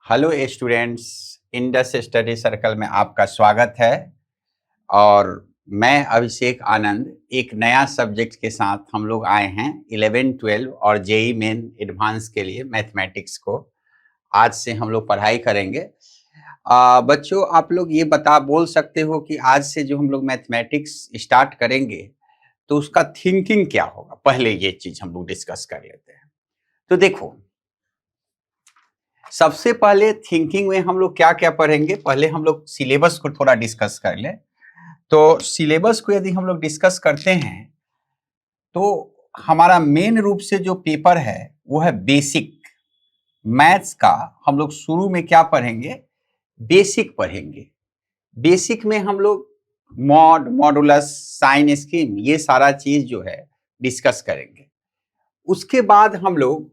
Hello students, Indus study circle में आपका स्वागत है। और मैं अभिषेक आनंद एक नया सब्जेक्ट के साथ हम लोग आए हैं 11, 12 और जेई मेन एडवांस के लिए मैथमेटिक्स को आज से हम लोग पढ़ाई करेंगे। बच्चों, आप लोग ये बोल सकते हो कि आज से जो हम लोग मैथमेटिक्स स्टार्ट करेंगे तो उसका थिंकिंग क्या होगा। पहले ये चीज हम लोग डिस्कस कर लेते हैं। तो देखो, सबसे पहले थिंकिंग में हम लोग क्या क्या पढ़ेंगे, पहले हम लोग सिलेबस को थोड़ा डिस्कस कर ले। तो सिलेबस को यदि हम लोग डिस्कस करते हैं तो हमारा मेन रूप से जो पेपर है वो है बेसिक मैथ्स का। हम लोग शुरू में क्या पढ़ेंगे, बेसिक पढ़ेंगे। बेसिक में हम लोग मॉड, मॉडुलस, साइन स्कीम, ये सारा चीज जो है डिस्कस करेंगे। उसके बाद हम लोग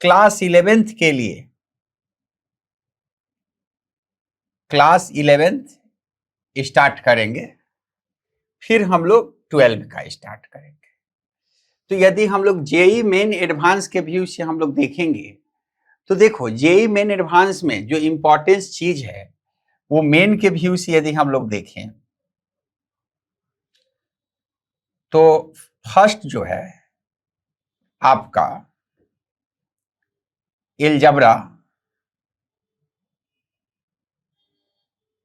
क्लास 11th के लिए क्लास 11th स्टार्ट करेंगे, फिर हम लोग 12 का स्टार्ट करेंगे। तो यदि हम लोग जेई मेन एडवांस के व्यू से हम लोग देखेंगे तो देखो, जेई मेन एडवांस में जो इंपॉर्टेंस चीज है वो मेन के व्यू से यदि हम लोग देखें तो फर्स्ट जो है आपका एलजबरा।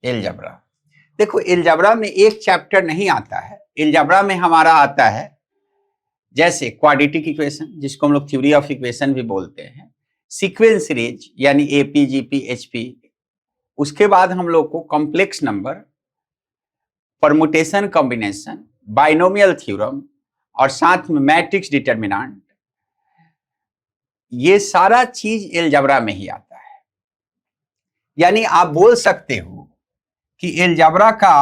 एलजबरा देखो, एलजबरा में एक चैप्टर नहीं आता है। एलजबरा में हमारा आता है जैसे क्वाड्रेटिक इक्वेशन, जिसको हम लोग थ्योरी ऑफ इक्वेशन भी बोलते हैं, सीक्वेंस सीरीज यानी एपी, जीपी, एचपी। उसके बाद हम लोग को complex number, permutation combination, binomial theorem और साथ में मैट्रिक्स डिटरमिनेंट, ये सारा चीज एलजबरा में ही आता है। यानी आप बोल सकते हो कि एलजबरा का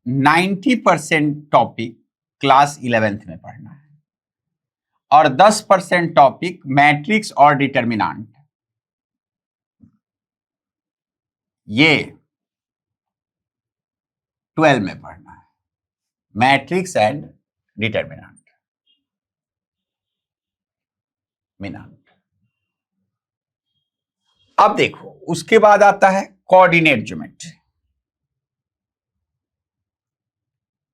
90% टॉपिक क्लास 11th में पढ़ना है और 10% टॉपिक मैट्रिक्स और डिटरमिनेंट, ये 12 में पढ़ना है। मैट्रिक्स एंड डिटरमिनेंट अब देखो, उसके बाद आता है coordinate geometry.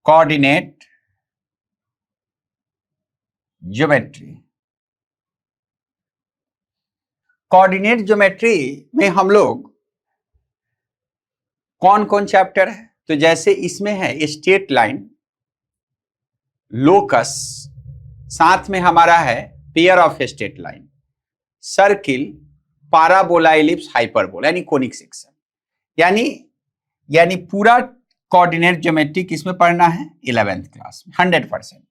Coordinate geometry coordinate geometry में हम लोग कौन कौन चैप्टर है, तो जैसे इसमें है स्ट्रेट लाइन, लोकस, साथ में हमारा है pair of straight line, circle, parabola, ellipse, hyperbola यानी कोनिक सेक्शन। यानी पूरा कोऑर्डिनेट ज्योमेट्री किसमें पढ़ना है, 11th क्लास में 100%।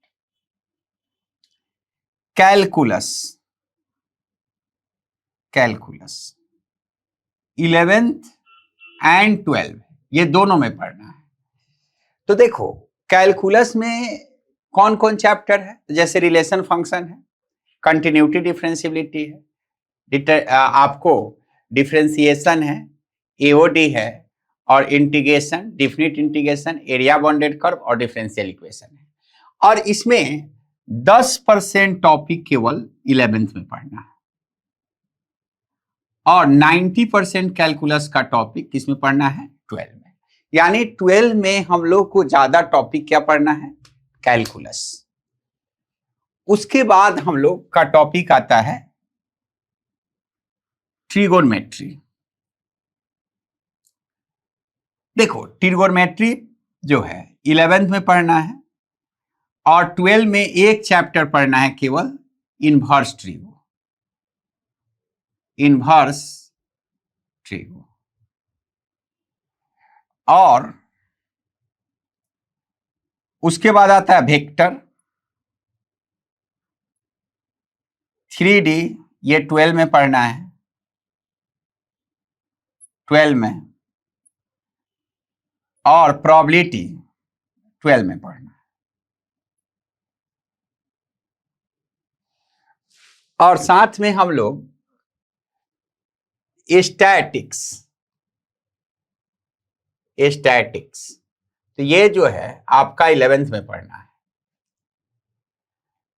कैलकुलस 11th एंड 12 ये दोनों में पढ़ना है। तो देखो, कैलकुलस में कौन कौन चैप्टर है, जैसे रिलेशन फंक्शन है, कंटिन्यूटी डिफरेंशियबिलिटी है, आपको डिफरेंशिएशन है, एओडी है, और integration, definite integration, area bounded curve और डिफरेंशियल इक्वेशन है। और इसमें 10% टॉपिक केवल 11th में पढ़ना है और 90% कैलकुलस का टॉपिक किसमें पढ़ना है, 12 में। यानी 12 में हम लोग को ज्यादा टॉपिक क्या पढ़ना है, कैलकुलस। उसके बाद हम लोग का टॉपिक आता है ट्रिगोनोमेट्री। देखो, ट्रिगोनोमेट्री जो है 11th में पढ़ना है और 12 में एक चैप्टर पढ़ना है केवल, इनवर्स ट्रिगो। और उसके बाद आता है वेक्टर, 3D, ये 12 में पढ़ना है, 12 में। और प्रोबेबिलिटी 12 में पढ़ना है। और साथ में हम लोग स्टैटिक्स, तो ये जो है आपका 11th में पढ़ना है।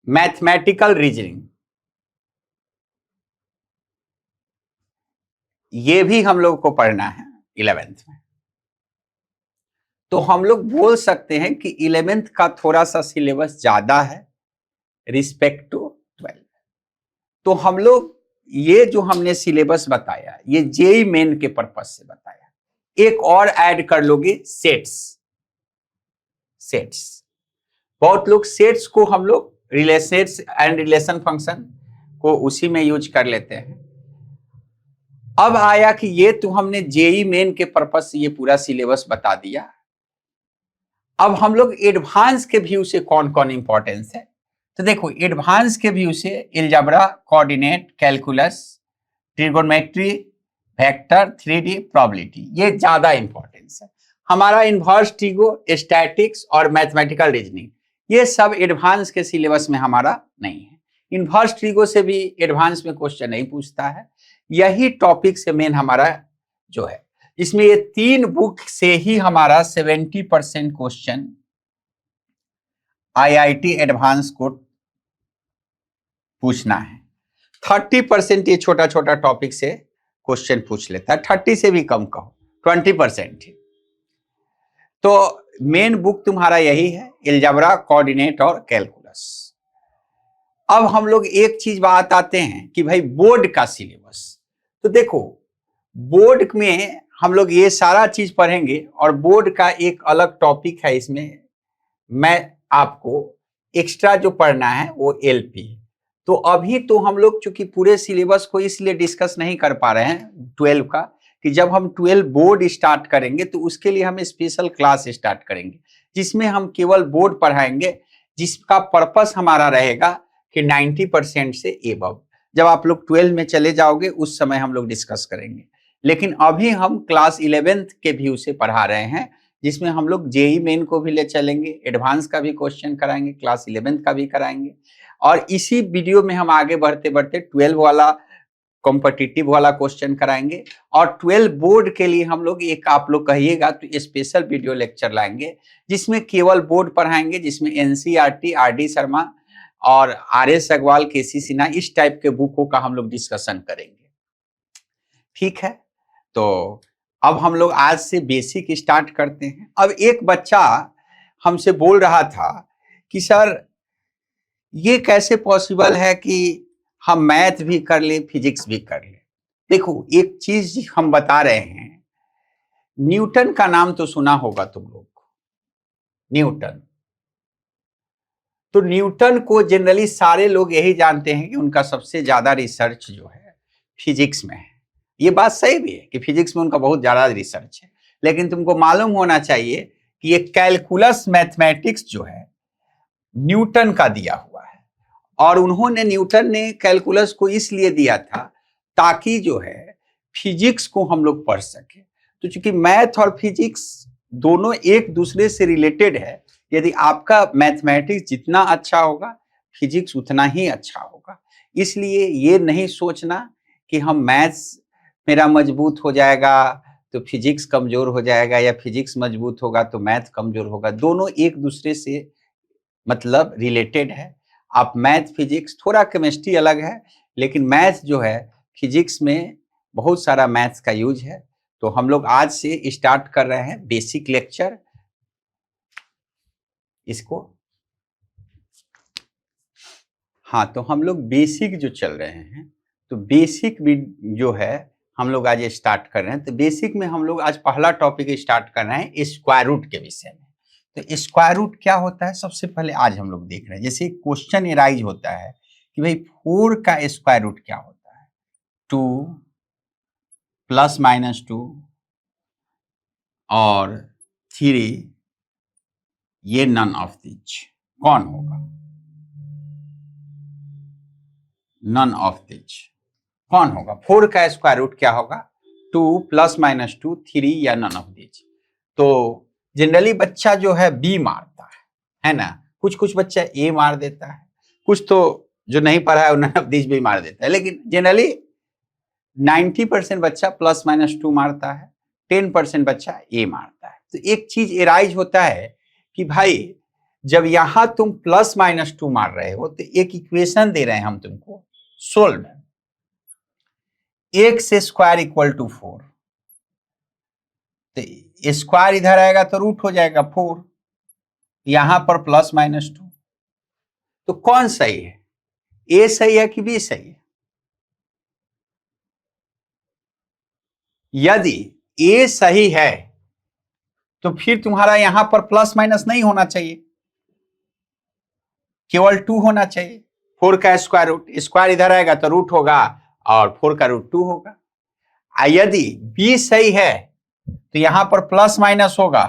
मैथमेटिकल रीजनिंग, ये भी हम लोग को पढ़ना है 11th में। तो हम लोग बोल सकते हैं कि 11th का थोड़ा सा सिलेबस ज्यादा है रिस्पेक्ट टू 12। तो हम लोग ये जो हमने सिलेबस बताया ये जेई मेन के पर्पज से बताया। एक और ऐड कर लोगे सेट्स। बहुत लोग सेट्स को हम लोग रिलेशंस एंड रिलेशन फंक्शन को उसी में यूज कर लेते हैं। अब आया कि ये तो हमने जेई मेन के पर्पज से ये पूरा सिलेबस बता दिया। अब हम लोग एडवांस के व्यू से कौन कौन इंपॉर्टेंस है तो देखो, एडवांस के व्यू से algebra, coordinate, calculus, trigonometry, vector, 3D, probability, ये ज्यादा इंपॉर्टेंस है। हमारा इनवर्स ट्रिगो, स्टैटिक्स और मैथमेटिकल रीजनिंग ये सब एडवांस के सिलेबस में हमारा नहीं है। इनवर्स ट्रिगो से भी एडवांस में क्वेश्चन नहीं पूछता है। यही टॉपिक से मेन हमारा जो है, इसमें ये 3 बुक से ही हमारा 70% क्वेश्चन IIT एडवांस को पूछना है। 30% ये छोटा छोटा टॉपिक से क्वेश्चन पूछ लेता है, 30 से भी कम कहो, 20%। तो मेन बुक तुम्हारा यही है, अलजेब्रा, कोऑर्डिनेट और कैलकुलस। अब हम लोग एक चीज बात आते हैं कि भाई बोर्ड का सिलेबस। तो देखो, बोर्ड में हम लोग ये सारा चीज पढ़ेंगे और बोर्ड का एक अलग टॉपिक है। इसमें मैं आपको एक्स्ट्रा जो पढ़ना है वो LP। तो अभी तो हम लोग चूंकि पूरे सिलेबस को इसलिए डिस्कस नहीं कर पा रहे हैं 12 का, कि जब हम 12 बोर्ड स्टार्ट करेंगे तो उसके लिए हम स्पेशल क्लास स्टार्ट करेंगे जिसमें हम केवल बोर्ड पढ़ाएंगे, जिसका पर्पस हमारा रहेगा कि 90% से एबव। जब आप लोग 12 में चले जाओगे उस समय हम लोग डिस्कस करेंगे। लेकिन अभी हम क्लास 11th के व्यू से पढ़ा रहे हैं, जिसमें हम लोग जेई मेन को भी ले चलेंगे, एडवांस का भी क्वेश्चन कराएंगे, क्लास 11th का भी कराएंगे। और इसी वीडियो में हम आगे बढ़ते बढ़ते 12 वाला कॉम्पिटिटिव वाला क्वेश्चन कराएंगे। और 12 बोर्ड के लिए हम लोग एक, आप लोग कहिएगा तो स्पेशल वीडियो लेक्चर लाएंगे जिसमें केवल बोर्ड पढ़ाएंगे, जिसमें NCERT, RD शर्मा और RS अग्रवाल, KC सिन्हा, इस टाइप के बुकों का हम लोग डिस्कशन करेंगे। ठीक है, तो अब हम लोग आज से बेसिक स्टार्ट करते हैं। अब एक बच्चा हमसे बोल रहा था कि सर ये कैसे पॉसिबल है कि हम मैथ भी कर ले, फिजिक्स भी कर ले। देखो, एक चीज हम बता रहे हैं, न्यूटन का नाम तो सुना होगा तुम लोग, न्यूटन। तो न्यूटन को जनरली सारे लोग यही जानते हैं कि उनका सबसे ज्यादा रिसर्च जो है फिजिक्स में है। ये बात सही भी है कि फिजिक्स में उनका बहुत ज्यादा रिसर्च है, लेकिन तुमको मालूम होना चाहिए कि ये कैलकुलस मैथमेटिक्स जो है न्यूटन का दिया हुआ है। और न्यूटन ने कैलकुलस को इसलिए दिया था ताकि जो है फिजिक्स को हम लोग पढ़ सके। तो चूंकि मैथ और फिजिक्स दोनों एक दूसरे से रिलेटेड है, यदि आपका मैथमेटिक्स जितना अच्छा होगा फिजिक्स उतना ही अच्छा होगा। इसलिए ये नहीं सोचना कि हम मैथ्स मेरा मजबूत हो जाएगा तो फिजिक्स कमजोर हो जाएगा, या फिजिक्स मजबूत होगा तो मैथ कमजोर होगा। दोनों एक दूसरे से मतलब रिलेटेड है। आप मैथ फिजिक्स, थोड़ा केमिस्ट्री अलग है, लेकिन मैथ जो है फिजिक्स में बहुत सारा मैथ्स का यूज है। तो हम लोग आज से स्टार्ट कर रहे हैं बेसिक लेक्चर इसको। हाँ, तो हम लोग बेसिक जो चल रहे हैं, तो बेसिक भी जो है हम लोग आज स्टार्ट कर रहे हैं। तो बेसिक में हम लोग आज पहला टॉपिक स्टार्ट कर रहे हैं स्क्वायर रूट के विषय में। तो स्क्वायर रूट क्या होता है, सबसे पहले आज हम लोग देख रहे हैं। जैसे क्वेश्चन एराइज होता है कि भाई 4 का स्क्वायर रूट क्या होता है, 2 प्लस माइनस 2 और 3, ये नन ऑफ दिच कौन होगा, नन ऑफ दिच कौन होगा। 4 का स्क्वायर रूट क्या होगा, 2 प्लस माइनस 2, 3 या नन ऑफ दिच। तो जनरली बच्चा जो है बी मारता है ना, कुछ कुछ बच्चा ए मार देता है, कुछ तो जो नहीं पढ़ा है नन ऑफ दिच भी मार देता है, लेकिन जनरली 90% बच्चा प्लस माइनस 2 मारता है, 10% बच्चा ए मारता है। तो एक चीज एराइज होता है कि भाई जब यहां तुम प्लस माइनस 2 मार रहे हो तो एक इक्वेशन दे रहे हैं हम तुमको, solve. X square equal to 4, तो स्क्वायर इधर आएगा तो रूट हो जाएगा 4, यहां पर प्लस माइनस 2। तो कौन सही है, ए सही है कि बी सही है? यदि ए सही है तो फिर तुम्हारा यहां पर प्लस माइनस नहीं होना चाहिए, केवल 2 होना चाहिए। 4 का स्क्वायर रूट, स्क्वायर इधर आएगा तो रूट होगा और 4 का रूट 2 होगा। यदि बी सही है तो यहां पर प्लस माइनस होगा,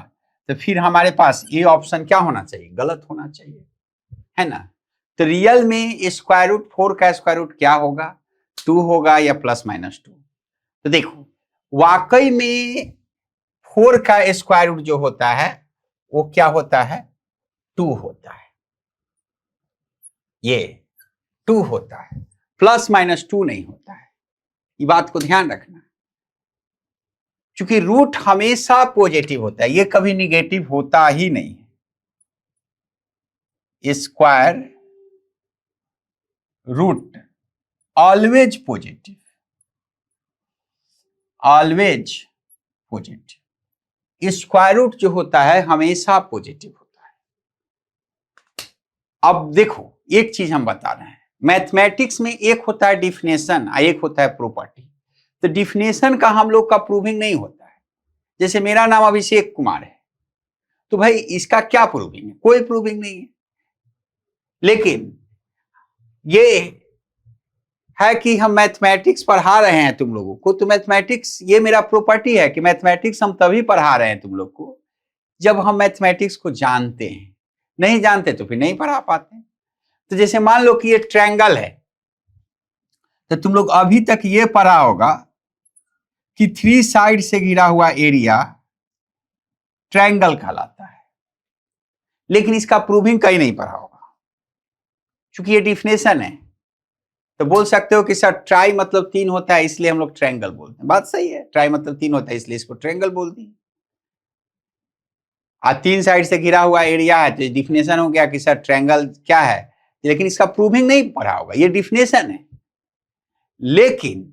तो फिर हमारे पास ये ऑप्शन क्या होना चाहिए, गलत होना चाहिए, है ना। तो रियल में स्क्वायर रूट 4 का स्क्वायर रूट क्या होगा, 2 होगा या प्लस माइनस 2। तो देखो वाकई में 4 का स्क्वायर रूट जो होता है वो क्या होता है, 2 होता है, ये 2 होता है, प्लस माइनस 2 नहीं होता है। ये बात को ध्यान रखना, क्योंकि रूट हमेशा पॉजिटिव होता है, ये कभी निगेटिव होता ही नहीं है। Square root always positive, always positive. Square root जो होता है हमेशा पॉजिटिव होता है। अब देखो एक चीज हम बता रहे हैं, मैथमेटिक्स में एक होता है डिफिनेशन और एक होता है प्रॉपर्टी। तो डिफिनेशन का हम लोग का प्रूविंग नहीं होता है। जैसे मेरा नाम अभिषेक कुमार है, तो भाई इसका क्या प्रूविंग है, कोई प्रूविंग नहीं है। लेकिन ये है कि हम मैथमेटिक्स पढ़ा रहे हैं तुम लोगों को, तो मैथमेटिक्स ये मेरा प्रॉपर्टी है कि मैथमेटिक्स हम तभी पढ़ा रहे हैं तुम लोग को जब हम मैथमेटिक्स को जानते हैं। नहीं जानते तो फिर नहीं पढ़ा पाते। तो जैसे मान लो कि ये ट्रायंगल है, तो तुम लोग अभी तक ये पढ़ा होगा कि 3 साइड से घिरा हुआ एरिया ट्रायंगल कहलाता है, लेकिन इसका प्रूविंग कहीं नहीं पढ़ा होगा, क्योंकि ये डिफिनेशन है। तो बोल सकते हो कि सर ट्राई मतलब 3 होता है इसलिए हम लोग ट्रायंगल बोलते हैं। बात सही है, ट्राई मतलब 3 होता है इसलिए इसको ट्रायंगल बोलते हैं। 3 साइड से घिरा हुआ एरिया है तो डिफिनेशन हो गया कि सर ट्रायंगल क्या है, लेकिन इसका प्रूविंग नहीं पढ़ा होगा, ये डिफिनेशन है। लेकिन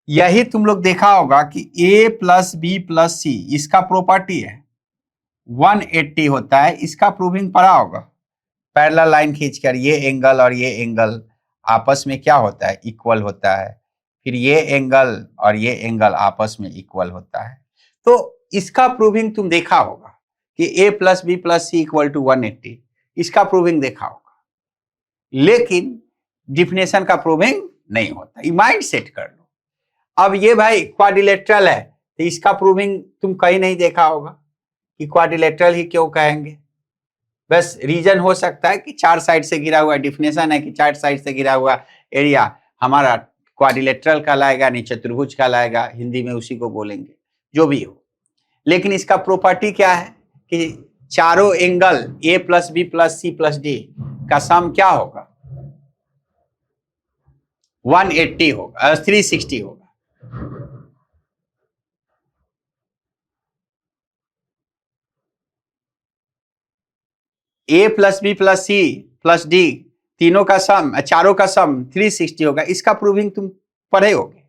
यही तुम लोग देखा होगा कि a प्लस बी प्लस सी इसका प्रॉपर्टी है 180 होता है, इसका प्रूविंग पढ़ा होगा। पैरेलल लाइन खींचकर ये एंगल और ये एंगल आपस में क्या होता है, इक्वल होता है। फिर ये एंगल और ये एंगल आपस में इक्वल होता है। तो इसका प्रूविंग तुम देखा होगा कि a plus b plus c equal to 180, इसका प्रूविंग देखा होगा। लेकिन डिफिनेशन का प्रूविंग नहीं होता, ये माइंड सेट कर लो। अब ये भाई क्वाड्रिलेटरल है, तो इसका प्रूविंग तुम कहीं नहीं देखा होगा कि क्वाड्रिलेटरल ही क्यों कहेंगे। बस रीजन हो सकता है कि 4 साइड से घिरा हुआ, डिफिनेशन है कि 4 साइड से घिरा हुआ एरिया हमारा क्वाड्रिलेटरल कहलाएगा, नहीं चतुर्भुज कहलाएगा, हिंदी में उसी को बोलेंगे, जो भी हो। लेकिन इसका प्रॉपर्टी क्या है कि चारों angle a plus b plus c plus d का सम क्या होगा, 180 होगा, 360 होगा। a plus b plus c plus d तीनों का सम, चारों का सम 360 होगा। इसका प्रूविंग तुम पढ़े होगे।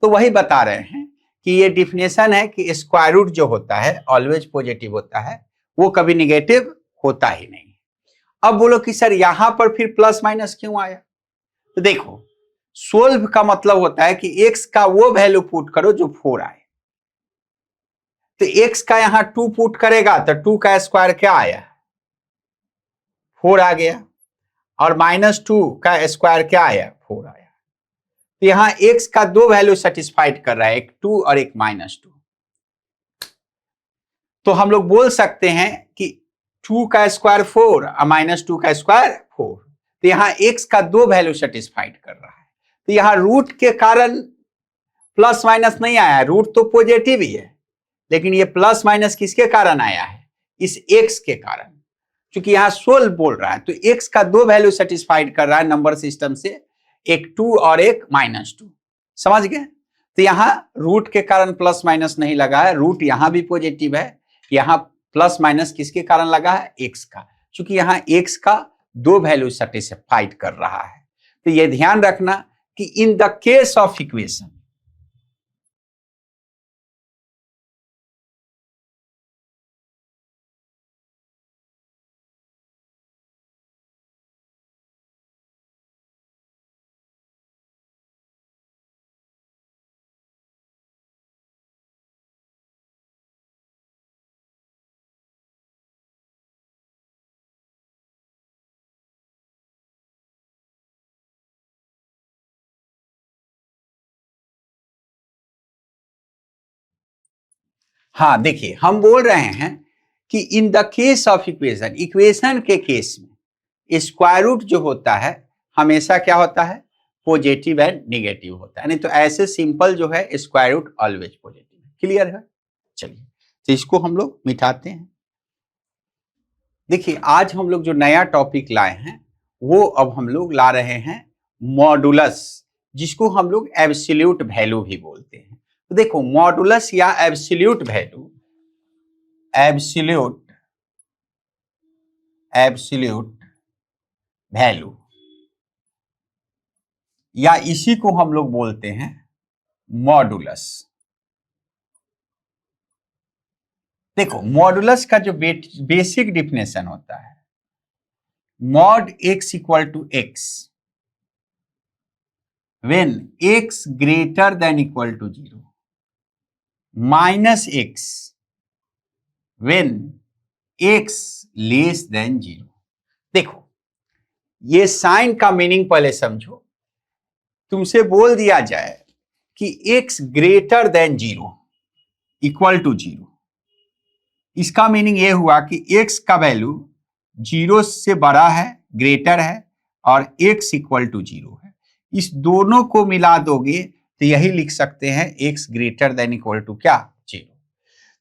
तो वही बता रहे हैं कि ये डिफिनेशन है कि स्क्वायर रूट जो होता है ऑलवेज पॉजिटिव होता है, वो कभी निगेटिव होता ही नहीं। अब बोलो कि सर यहां पर फिर प्लस माइनस क्यों आया। तो देखो सोल्व का मतलब होता है कि x का वो वैल्यू पुट करो जो 4 आए। तो x का यहां 2 पुट करेगा तो 2 का स्क्वायर क्या आया, 4 आ गया, और -2 का स्क्वायर क्या आया, 4 आया। तो यहां x का 2 वैल्यू सेटिस्फाइड कर रहा है, एक 2 और एक -2। तो हम लोग बोल सकते हैं कि 2 का स्क्वायर 4 और -2 का स्क्वायर 4। तो यहां x का 2 वैल्यू सेटिस्फाइड कर रहा है। तो यहां रूट के कारण प्लस माइनस नहीं आया है, रूट तो पॉजिटिव ही है, लेकिन ये प्लस माइनस किसके कारण आया है, इस x के कारण। क्योंकि यहां सोल्व बोल रहा है तो x का 2 वैल्यू सेटिस्फाइड कर रहा है नंबर सिस्टम से, एक 2 और एक -2। समझ गए। तो यहां रूट के कारण प्लस माइनस नहीं लगा है, रूट यहां भी पॉजिटिव है, यहां प्लस माइनस किसके कारण लगा है, x का, क्योंकि यहां x का 2 वैल्यू सेटिस्फाइड कर रहा है। तो ये ध्यान रखना कि in the case of equation, हाँ देखिए, हम बोल रहे हैं कि in the case of equation, equation के केस में स्क्वायर रूट जो होता है हमेशा क्या होता है, पॉजिटिव एंड नेगेटिव होता है। नहीं तो ऐसे सिंपल जो है स्क्वायर रूट ऑलवेज पॉजिटिव है। क्लियर है? चलिए तो इसको हम लोग मिटाते हैं। देखिए आज हम लोग जो नया टॉपिक लाए हैं वो अब हम लोग ला रहे हैं मॉडुलस, जिसको हम लोग एब्सोल्यूट वैल्यू भी बोलते हैं। तो देखो मॉडुलस या एब्सोल्यूट वैल्यू, एब्सोल्यूट वैल्यू या इसी को हम लोग बोलते हैं मॉडुलस। देखो मॉडुलस का जो बेसिक डिफिनेशन होता है, mod x equal to x when x greater than equal to 0 minus x when x less than 0। देखो ये साइन का मीनिंग पहले समझो। तुमसे बोल दिया जाए कि x greater than 0 equal to 0, इसका मीनिंग ये हुआ कि एक्स का वैल्यू 0 से बड़ा है, ग्रेटर है, और एक्स इक्वल टू 0 है। इस दोनों को मिला दोगे तो यही लिख सकते हैं x greater than equal to क्या, 0।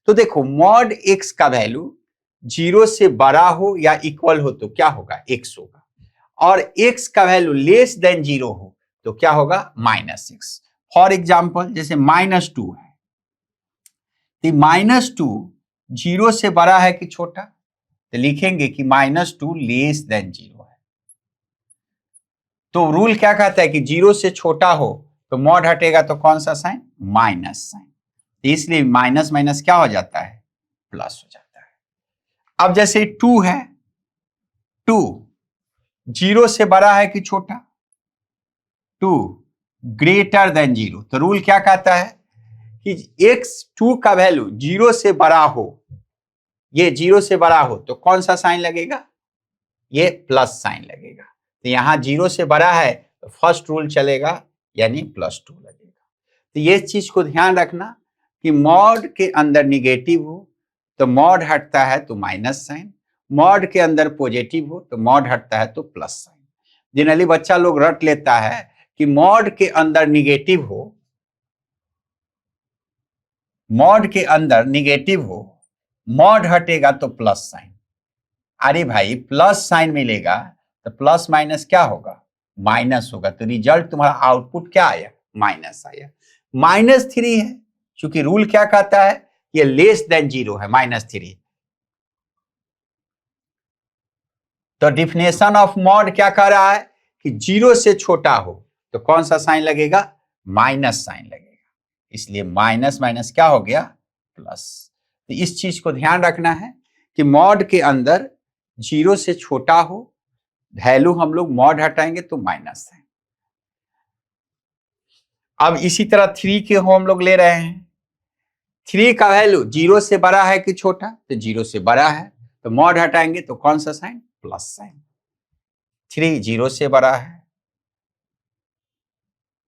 तो देखो मॉड एक्स का वैल्यू 0 से बड़ा हो या इक्वल हो तो क्या होगा, एक्स होगा, और एक्स का वैल्यू लेस देन 0 हो तो क्या होगा, माइनस एक्स। फॉर एग्जाम्पल जैसे -2 है, तो -2 0 से बड़ा है कि छोटा, तो लिखेंगे कि -2 लेस देन 0 है। तो रूल क्या कहता है कि 0 से छोटा हो तो मॉड हटेगा तो कौन सा साइन, माइनस साइन, तो इसलिए माइनस माइनस क्या हो जाता है, प्लस हो जाता है। अब जैसे 2 है, 2 0 से बड़ा है कि छोटा, 2 ग्रेटर देन 0, तो रूल क्या कहता है कि x2 का वैल्यू 0 से बड़ा हो, ये 0 से बड़ा हो तो कौन सा साइन लगेगा, ये प्लस साइन लगेगा। तो यहां 0 से बड़ा है तो फर्स्ट रूल चलेगा यानी +2 लगेगा। तो ये चीज को ध्यान रखना कि मॉड के अंदर निगेटिव हो तो मॉड हटता है तो माइनस साइन, मॉड के अंदर पॉजिटिव हो तो मॉड हटता है तो प्लस साइन। जनरली बच्चा लोग रट लेता है कि मॉड के अंदर निगेटिव हो, मॉड के अंदर निगेटिव हो, मॉड हटेगा तो प्लस साइन। अरे भाई प्लस साइन मिलेगा तो प्लस माइनस क्या होगा, माइनस होगा, तो रिजल्ट तुम्हारा आउटपुट क्या आया, माइनस आया। -3 है, क्योंकि रूल क्या कहता है, ये लेस देन 0 है, -3। तो डिफिनेशन ऑफ मॉड क्या कह रहा है कि 0 से छोटा हो तो कौन सा साइन लगेगा, माइनस साइन लगेगा, इसलिए माइनस माइनस क्या हो गया, प्लस। तो इस चीज को ध्यान रखना है कि मॉड के अंदर 0 से छोटा हो, वैल्यू हम लोग मॉड हटाएंगे तो माइनस है। अब इसी तरह 3 के हम लोग ले रहे हैं, 3 का वैल्यू 0 से बड़ा है कि छोटा, तो 0 से बड़ा है तो मॉड हटाएंगे तो कौन सा साइन, प्लस साइन। 3 0 से बड़ा है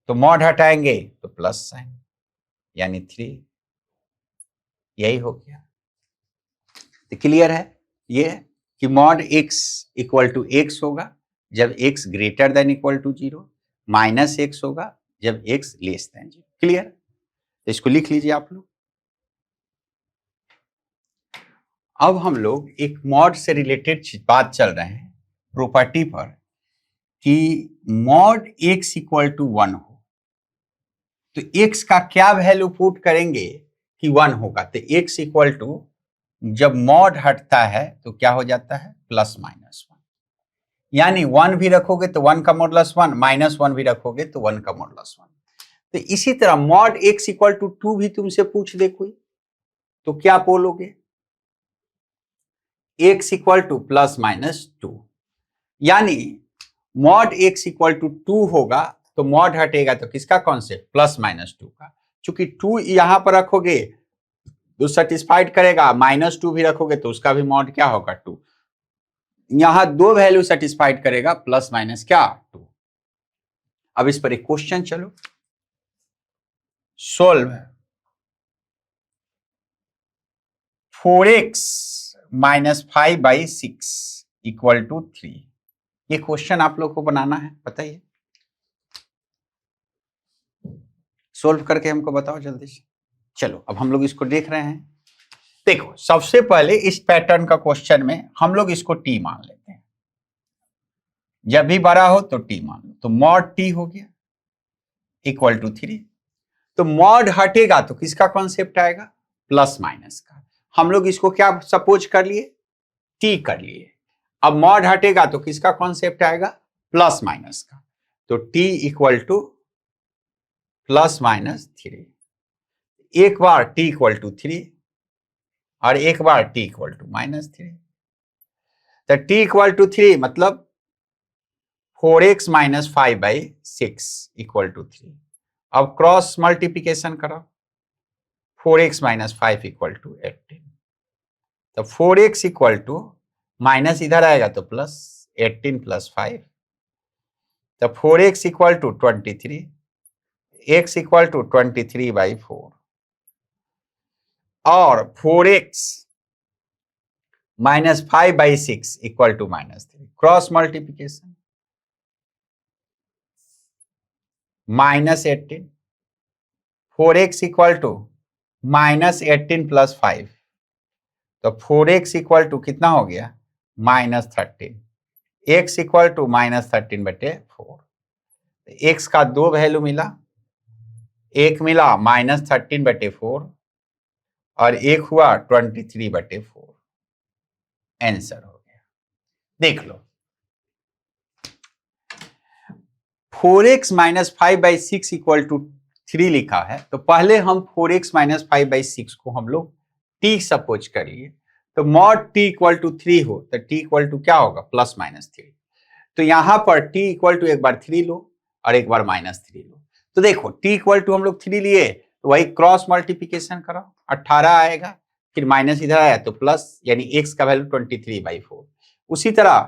तो मॉड हटाएंगे तो प्लस साइन यानी 3, यही हो गया। तो क्लियर है ये कि mod x equal to x होगा जब x greater than equal to 0, minus x होगा जब x लेस देन 0। क्लियर? तो इसको लिख लीजिए आप लोग। अब हम लोग एक मॉड से रिलेटेड बात चल रहे हैं, प्रॉपर्टी पर, कि मॉड x इक्वल टू 1 हो तो x का क्या वैल्यू पुट करेंगे कि 1 होगा, तो x इक्वल टू जब मॉड हटता है तो क्या हो जाता है, +-1, यानी 1 भी रखोगे तो 1 का मॉडुलस 1, -1 भी रखोगे तो 1 का मॉडुलस 1। तो इसी तरह मॉड x इक्वल टू 2 भी तुमसे पूछ दे कोई तो क्या बोलोगे, x इक्वल टू +-2, यानी मॉड x इक्वल टू 2 होगा तो मॉड हटेगा तो किसका कॉन्सेप्ट, +-2 का। चूंकि 2 यहां पर रखोगे तो सेटिस्फाइड करेगा, -2 भी रखोगे तो उसका भी मॉड क्या होगा, 2। यहां 2 वैल्यू सेटिस्फाइड करेगा, +- क्या, 2। अब इस पर एक क्वेश्चन चलो solve. 4x minus 5/6 equal to 3। ये क्वेश्चन आप लोग को बनाना है, बताइए, सोल्व करके हमको बताओ जल्दी से। चलो अब हम लोग इसको देख रहे हैं। देखो सबसे पहले इस पैटर्न का क्वेश्चन में हम लोग इसको टी मान लेते हैं, जब भी बड़ा हो तो टी मान लो, तो मॉड टी हो गया इक्वल टू 3। तो मॉड हटेगा तो किसका कॉन्सेप्ट आएगा, प्लस माइनस का। हम लोग इसको क्या सपोज कर लिए, टी कर लिए। अब मॉड हटेगा तो किसका कॉन्सेप्ट आएगा, प्लस माइनस का। तो T equal to plus minus 3। एक बार टी इक्वल टू 3 और एक बार टी इक्वल टू -3। तो टी इक्वल टू 3 मतलब 4x माइनस 5/6 इक्वल टू 3। अब क्रॉस मल्टीप्लीकेशन करो, 4x माइनस 5 इक्वल टू 18। तो 4x इक्वल टू माइनस इधर आएगा तो प्लस 18 प्लस 5। तो 4x equal to 23, x equal to 23/4 और 4x minus 5/6 equal to -3। Cross multiplication -18, 4x equal to -18 plus 5। तो 4x equal to कितना हो गया, -13। x equal to -13/4। x का दो वैल्यू मिला, एक मिला -13/4 और एक हुआ 23/4। आंसर हो गया। देख लो 4x माइनस 5/6 इक्वल टू 3 लिखा है, तो पहले हम 4x माइनस 5/6 को हम लोग t सपोज कर लिए। तो मॉड t इक्वल टू 3 हो तो t इक्वल टू क्या होगा, +-3। तो यहां पर t इक्वल टू एक बार 3 लो और एक बार -3 लो। तो देखो t इक्वल टू हम लोग 3 लिए तो वही क्रॉस मल्टीप्लीकेशन करो, 18 आएगा, फिर माइनस इधर आया तो प्लस, यानी x का वैल्यू 23/4। उसी तरह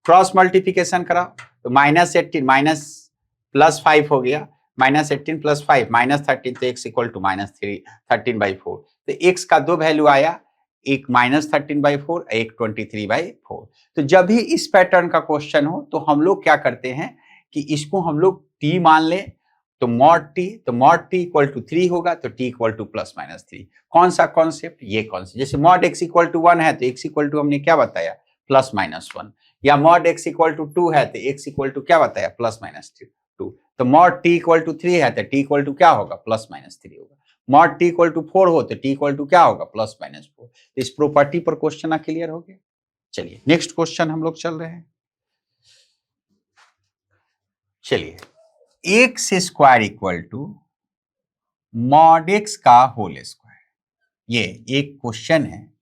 क्रॉस मल्टीप्लीकेशन करा तो -18 माइनस +5 हो गया, -18 प्लस 5 -13, तो x इक्वल टू -13/4। तो x का दो वैल्यू आया, एक -13/4 एक 23/4। तो जब भी इस पैटर्न का क्वेश्चन हो तो हम लोग क्या करते हैं कि इसको हम लोग t मान ले, तो मॉड t इक्वल टू 3 होगा तो t इक्वल टू +-3। कौन सा कॉन्सेप्ट, ये कॉन्सेप्ट। जैसे मॉड x इक्वल टू 1 है तो x इक्वल टू हमने क्या बताया, +-1, या मॉड x इक्वल टू 2 है तो x इक्वल टू क्या बताया, +-2। तो मॉड t इक्वल टू 3 है तो t इक्वल टू क्या होगा, +-3 होगा। मॉड t इक्वल टू 4 हो तो t इक्वल टू क्या होगा, +-4। तो इस प्रॉपर्टी पर क्वेश्चन क्लियर हो गया। चलिए नेक्स्ट क्वेश्चन हम लोग चल रहे हैं। चलिए x square equal to mod x का होल स्क्वायर, ये एक क्वेश्चन है,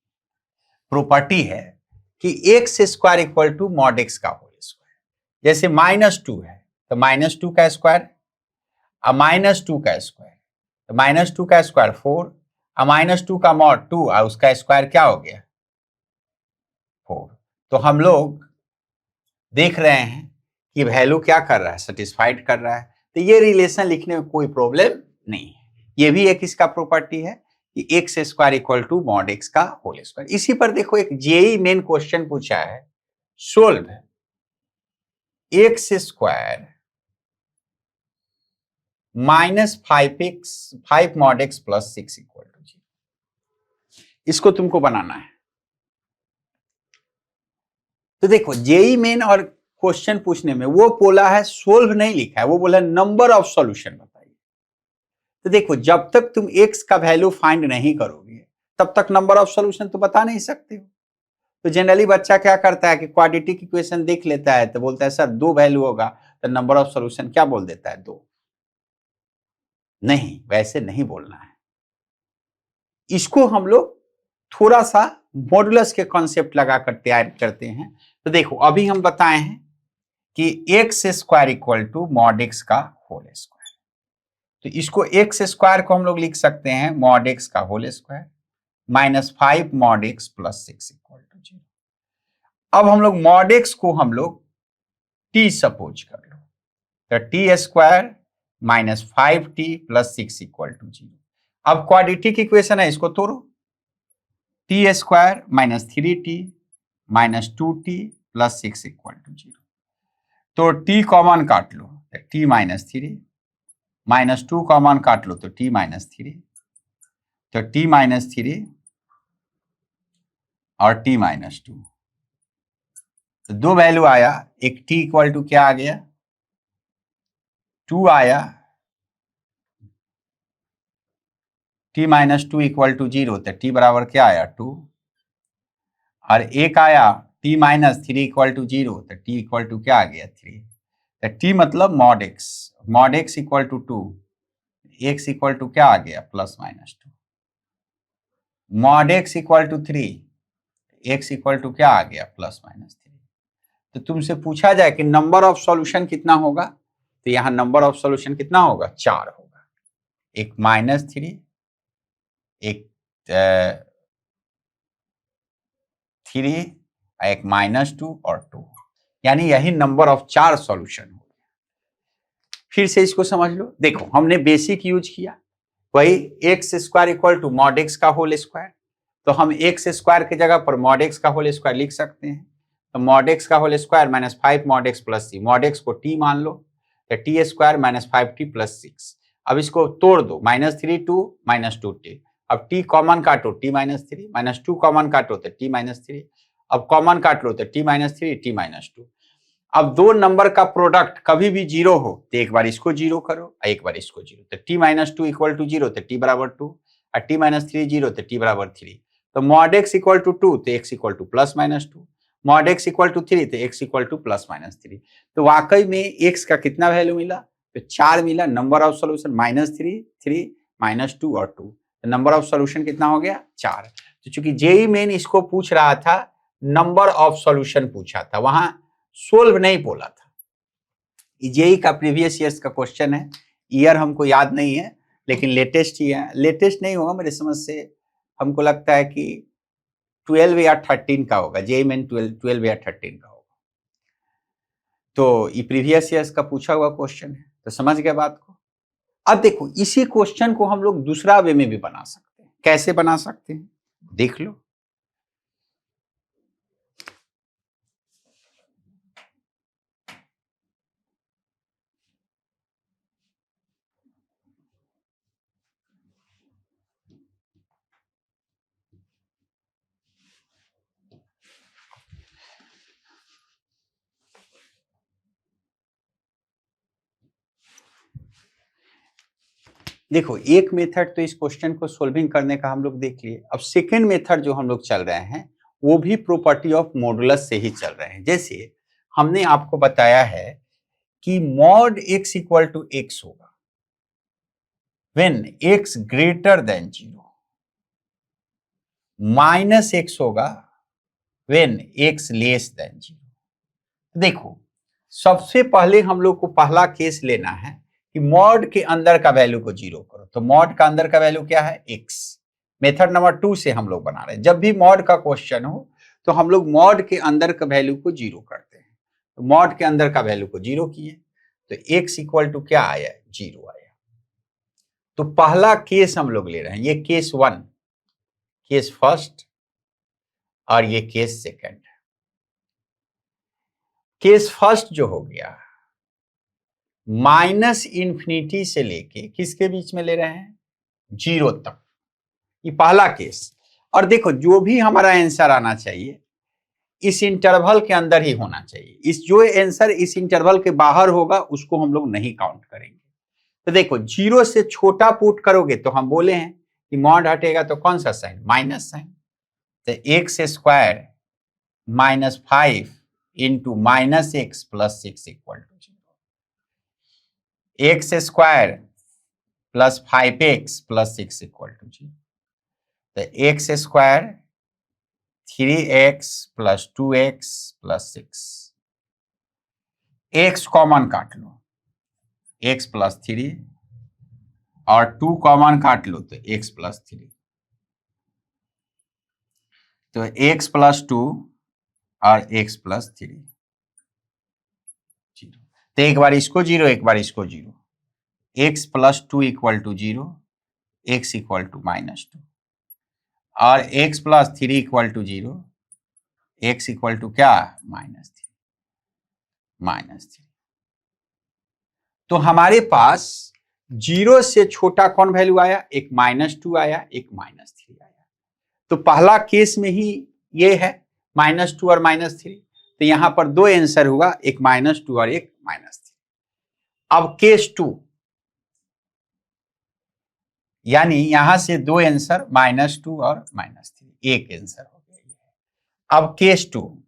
प्रॉपर्टी है कि x square equal to mod x का होल स्क्वायर। जैसे -2 है तो -2 का स्क्वायर, अब -2 का स्क्वायर, तो -2 का स्क्वायर 4, अब -2 का मॉड 2 और उसका स्क्वायर क्या हो गया, 4। तो हम लोग देख रहे हैं कि वैल्यू क्या कर रहा है, सेटिस्फाइड कर रहा है। तो ये रिलेशन लिखने में कोई प्रॉब्लम नहीं है। ये भी एक इसका प्रॉपर्टी है कि x square equal to mod x का होल स्क्वायर। इसी पर देखो एक जेई मेन क्वेश्चन पूछा है, solve x square -5 mod x plus 6 equal to 0। इसको तुमको बनाना है। तो देखो जेई मेन और क्वेश्चन पूछने में वो बोला है सोल्व नहीं लिखा है, वो बोला नंबर ऑफ सॉल्यूशन बताइए। तो देखो जब तक तुम x का वैल्यू फाइंड नहीं करोगे तब तक नंबर ऑफ सॉल्यूशन तो बता नहीं सकते हो। तो जनरली बच्चा क्या करता है कि क्वाड्रेटिक इक्वेशन देख लेता है तो बोलता है सर 2 वैल्यू होगा, तो नंबर ऑफ सॉल्यूशन क्या बोल देता है, 2। नहीं, वैसे नहीं बोलना है। इसको हम लोग थोड़ा सा मॉडुलस के कॉन्सेप्ट लगा कर तैयार करते हैं। तो देखो अभी हम बताए हैं कि x square equal to mod x का होल स्क्वायर। तो इसको एक्स स्क्वायर को हम लोग लिख सकते हैं मॉड एक्स का whole square -5 mod x plus 6 equal to 0। अब हम लोग मॉड एक्स को हम लोग टी सपोज कर लो, तो t square -5t plus 6 equal to 0। अब क्वाड्रेटिक इक्वेशन है, इसको तोड़ो, t square minus 3t minus 2t plus 6 equal to 0। तो t कॉमन काट लो तो t माइनस 3 माइनस 2 कॉमन काट लो तो t माइनस 3, तो t माइनस 3 और t माइनस 2, तो दो वैल्यू आया। एक t इक्वल टू क्या आ गया 2 आया, t माइनस 2 इक्वल टू 0, तो t बराबर क्या आया 2, और एक आया t माइनस 3 इक्वल टू 0, तो t इक्वल टू क्या आ गया 3। तो t मतलब mod x equal to 2, x equal to क्या आ गया plus minus 2, mod x equal to 3, x equal to क्या आ गया प्लस माइनस 3। तो तुमसे पूछा जाए कि नंबर ऑफ सॉल्यूशन कितना होगा, तो यहां नंबर ऑफ सॉल्यूशन कितना होगा 4 होगा। एक माइनस 3, एक 3, एक माइनस 2 और 2, यानी यही नंबर ऑफ 4 सॉल्यूशन हो। फिर से इसको समझ लो। देखो हमने बेसिक यूज किया, वही x square equal to mod x का होल स्क्वायर, तो हम एक्स स्क्वायर की जगह पर मॉड एक्स का होल स्क्वायर लिख सकते हैं। तो मॉड एक्स का whole square minus 5 mod x plus c, mod x को टी मान लो, तो t square minus 5t plus 6। अब इसको तोड़ दो, माइनस 3 2 माइनस 2t, अब t कॉमन काटो t माइनस 3, माइनस 2 कॉमन काटो तो t माइनस 3, अब कॉमन काट लो तो t माइनस 3 t माइनस 2। अब दो नंबर का प्रोडक्ट कभी भी जीरो हो तो एक बार इसको जीरो करो, एक बार इसको जीरो, तो t माइनस 2 इक्वल टू 0, तो t बराबर 2, और t माइनस 3 0, तो t बराबर 3। तो मॉड x इक्वल टू 2, तो x equal to plus minus 2, mod x equal to 3, तो x equal to plus minus 3। तो वाकई में x का कितना वैल्यू मिला, तो 4 मिला। Number of solution minus 3 3 minus 2 और 2, तो नंबर ऑफ सॉल्यूशन कितना हो गया 4। तो चूंकि जेई मेन इसको पूछ रहा था, नंबर ऑफ सॉल्यूशन पूछा था, वहां सोल्व नहीं बोला था। जेई का प्रीवियस ईयर्स का क्वेश्चन है, ईयर हमको याद नहीं है, लेकिन लेटेस्ट ही है। लेटेस्ट नहीं होगा मेरे समझ से, हमको लगता है कि 12 या 13 का होगा, जेई मेन 12 या 13 का होगा। तो ये प्रीवियस ईयर्स का पूछा हुआ क्वेश्चन है, तो समझ गए बात को। अब देखो इसी क्वेश्चन को हम लोग दूसरा वे में भी बना सकते हैं। कैसे बना सकते हैं देख लो। देखो एक मेथड तो इस क्वेश्चन को सोल्विंग करने का हम लोग देख लिए। अब सेकेंड मेथड जो हम लोग चल रहे हैं वो भी प्रॉपर्टी ऑफ मॉडुलस से ही चल रहे हैं। जैसे हमने आपको बताया है कि mod x equal to x होगा when x greater than 0, minus x होगा व्हेन x लेस देन 0। देखो सबसे पहले हम लोग को पहला केस लेना है कि मॉड के अंदर का वैल्यू को जीरो करो। तो मॉड का अंदर का वैल्यू क्या है x। मेथड नंबर 2 से हम लोग बना रहे हैं। जब भी मॉड का क्वेश्चन हो तो हम लोग मॉड के अंदर का वैल्यू को जीरो करते हैं। तो मॉड के अंदर का वैल्यू को जीरो किए तो x इक्वल टू क्या आया 0 आया। तो पहला केस हम लोग ले रहे हैं, ये केस 1, केस फर्स्ट और ये केस सेकंड। केस फर्स्ट जो हो गया माइनस इंफिनिटी से लेके किसके बीच में ले रहे हैं 0 तक, ये पहला केस। और देखो जो भी हमारा आंसर आना चाहिए इस इंटरवल के अंदर ही होना चाहिए। इस जो आंसर इस इंटरवल के बाहर होगा उसको हम लोग नहीं काउंट करेंगे। तो देखो 0 से छोटा पुट करोगे तो हम बोले हैं कि मॉड हटेगा तो कौन सा साइन माइनस साइन। तो x square minus 5 into minus x plus 6 equal to 0, x square plus 5x plus 6 equal to 0। तो x square 3x plus 2x plus 6, x common काट लो x प्लस 3 और 2 कॉमन काट लो तो x प्लस 3, तो x plus 2 और x plus 3 zero. तो एक बार इसको जीरो एक बार इसको zero, x plus 2 equal to 0, x equal to minus 2, और x plus 3 equal to 0, x equal to क्या, -3। तो हमारे पास 0 से छोटा कौन वैल्यू आया, एक -2 आया, एक -3 आया। तो पहला केस में ही ये है -2 और -3, तो यहां पर दो आंसर हुआ, एक -2 और एक -3। अब केस 2, यानी यहां से दो आंसर -2 और -3, एक आंसर हो गया। अब केस 2,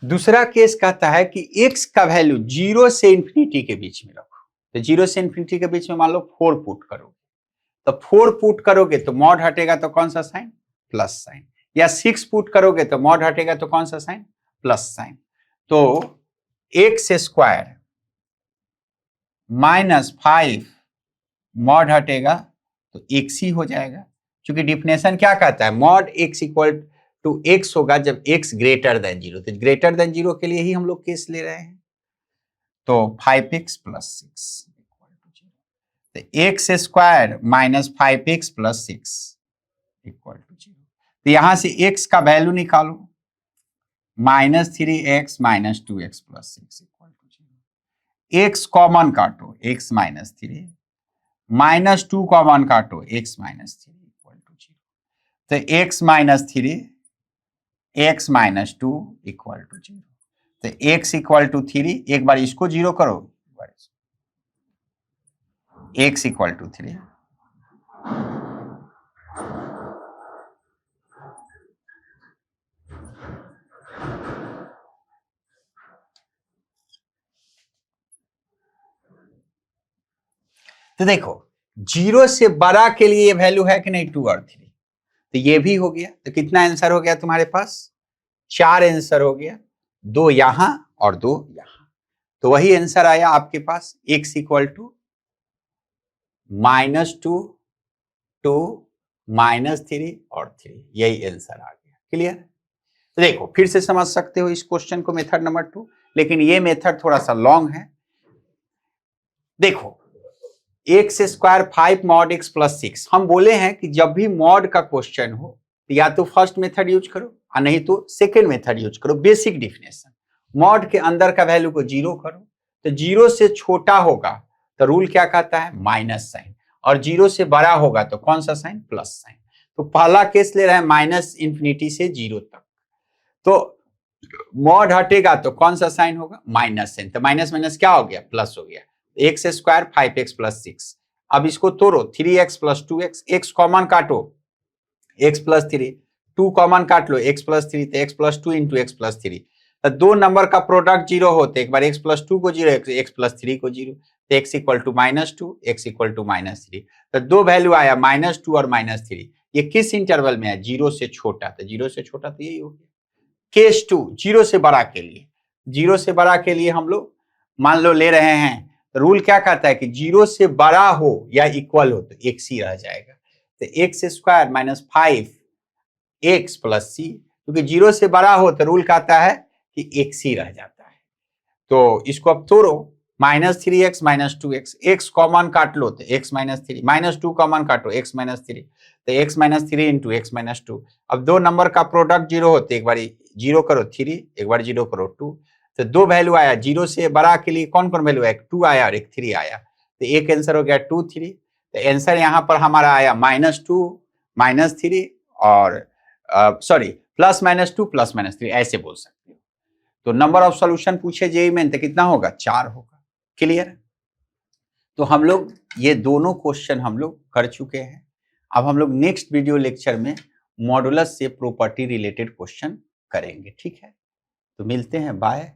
दूसरा केस कहता है कि x का वैल्यू 0 से इंफिनिटी के बीच में रखो। तो 0 से इंफिनिटी के बीच में मान लो 4 पुट करोगे, तो 4 पुट करोगे तो मॉड हटेगा तो कौन सा साइन, प्लस साइन, या 6 पुट करोगे तो मॉड हटेगा तो कौन सा साइन, प्लस साइन। तो x स्क्वायर -5 मॉड हटेगा तो x ही हो जाएगा, क्योंकि डिफिनेशन क्या कहता है, mod x equal to x होगा जब x ग्रेटर देन 0। तो ग्रेटर देन 0 के लिए ही हम लोग केस ले रहे हैं। तो 5x प्लस 6 इक्वल टू 0, तो x square -5x plus 6 equal to 0। तो यहां से x का वैल्यू निकालो, -3x -2x plus 6 equal to 0। x common काटो, x -3, -2 कॉमन काटो, x -3 इक्वल टू 0। तो x -3 x -2 इक्वल टू 0। तो x इक्वल टू 3, एक बार इसको 0 करो, x इक्वल टू 3। तो देखो 0 से बड़ा के लिए वैल्यू है कि नहीं, 2 और 3, तो ये भी हो गया। तो कितना आंसर हो गया तुम्हारे पास, 4 आंसर हो गया, 2 यहां और 2 यहां। तो वही आंसर आया आपके पास, x इक्वल टू -2, 2, -3 और 3, यही आंसर आ गया। क्लियर। तो देखो फिर से समझ सकते हो इस क्वेश्चन को, मेथड नंबर 2, लेकिन ये मेथड थोड़ा सा लॉन्ग है। देखो x square 5 mod x plus 6, हम बोले हैं कि जब भी मॉड का क्वेश्चन हो तो या तो फर्स्ट मेथड यूज करो और नहीं तो सेकेंड मेथड यूज करो। बेसिक डिफिनेशन, मॉड के अंदर का वैल्यू को 0 करो, तो 0 से छोटा होगा तो रूल क्या कहता है, माइनस साइन, और 0 से बड़ा होगा तो कौन सा साइन, प्लस साइन। तो पहला केस ले रहे हैं -∞ से 0 तक, तो मॉड हटेगा तो कौन सा साइन होगा, माइनस साइन। तो माइनस माइनस क्या हो गया, प्लस हो गया। x स्क्वायर 5x प्लस 6, अब इसको तोड़ो, 3x plus 2x, x common काटो, x प्लस 3, 2 कॉमन काट लो, x प्लस 3, तो x plus 2 into x plus 3। तो दो नंबर का प्रोडक्ट 0 होते, एक बार x प्लस 2 को 0, x प्लस 3 को 0, तो x equal to -2, x equal to -3। तो दो वैल्यू आया -2 और -3। ये किस इंटरवल में है, 0 से छोटा, तो 0 से छोटा तो यही हो गया। केस 2, 0 से बड़ा के लिए, 0 से बड़ा के लिए हम लोग मान लो ले रहे हैं, तो रूल क्या कहता है कि 0 से बड़ा हो या इक्वल हो तो x ही रह जाएगा। तो x square -5x plus c, क्योंकि 0 से बड़ा हो तो रूल कहता है कि x ही रह जाता है। तो इसको अब तोड़ो, -3x -2x, x कॉमन काट लो तो x -3, -2 कॉमन काटो, x -3, तो x -3 इंटू x -2। अब दो नंबर का प्रोडक्ट 0 होते, एक बार 0 करो 3, एक बार 0 करो 2, तो दो वैल्यू आया। 0 से बड़ा के लिए कौन कौन वैल्यू है, एक 2 आया और एक 3 आया, तो एक आंसर हो गया 2 3। तो आंसर यहाँ पर हमारा आया -2 -3 और सॉरी +-2 +-3, ऐसे बोल सकते हो। तो नंबर ऑफ सॉल्यूशन पूछे जेईई में तो कितना होगा, 4 होगा। क्लियर। तो हम लोग ये दोनों क्वेश्चन हम लोग कर चुके हैं। अब हम लोग नेक्स्ट वीडियो लेक्चर में मॉडुलस से प्रॉपर्टी रिलेटेड क्वेश्चन करेंगे। ठीक है, तो मिलते हैं, बाय।